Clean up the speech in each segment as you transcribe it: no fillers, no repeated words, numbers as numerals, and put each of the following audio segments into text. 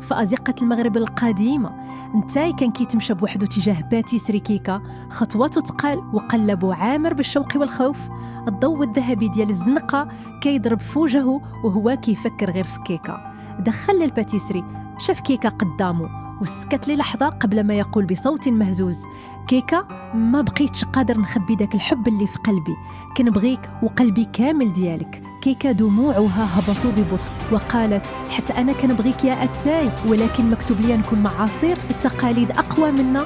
في أزقة المغرب القديمة نتاي كان كيتمشى بوحدو تجاه باتيسري كيكا، خطواته تقال وقلبو عامر بالشوق والخوف. الضوء الذهبي ديال الزنقة كيضرب في وجهه وهو كيفكر غير في كيكا. دخل للباتيسري، شاف كيكا قدامه وسكت للحظة قبل ما يقول بصوت مهزوز: كيكا، ما بقيتش قادر نخبي داك الحب اللي في قلبي، كنبغيك وقلبي كامل ديالك. كيكا دموعها هبطوا ببطء وقالت: حتى أنا كنبغيك يا أتاي، ولكن مكتوب لي نكون مع عصير، التقاليد أقوى منا.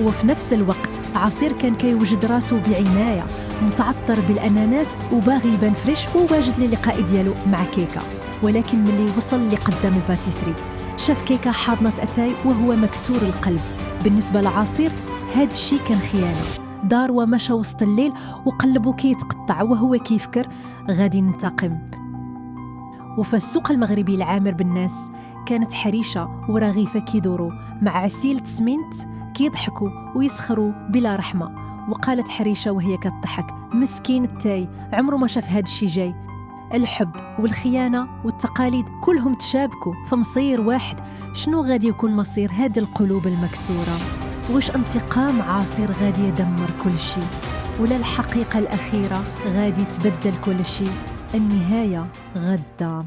وفي نفس الوقت عصير كان كيوجد راسو بعناية، متعطر بالأناناس وباغي يبان فريش وواجد للقاء ديالو مع كيكا. ولكن ملي وصل لقدام الباتيسري شاف كيكا حاضنة أتاي وهو مكسور القلب. بالنسبة لعصير هاد الشي كان خيانة. دار ومشى وسط الليل وقلبه كيتقطع وهو كيفكر غادي ننتقم. وفي السوق المغربي العامر بالناس كانت حريشة ورغيفة كيدوروا مع عسيلة سمنت كيضحكوا ويسخروا بلا رحمة. وقالت حريشة وهي كتضحك: مسكين التاي، عمره ما شاف هاد الشي جاي. الحب والخيانة والتقاليد كلهم تشابكوا في مصير واحد. شنو غادي يكون مصير هاد القلوب المكسورة؟ واش انتقام عاصر غادي يدمر كل شيء، ولا الحقيقة الأخيرة غادي تبدل كل شيء؟ النهاية غدا.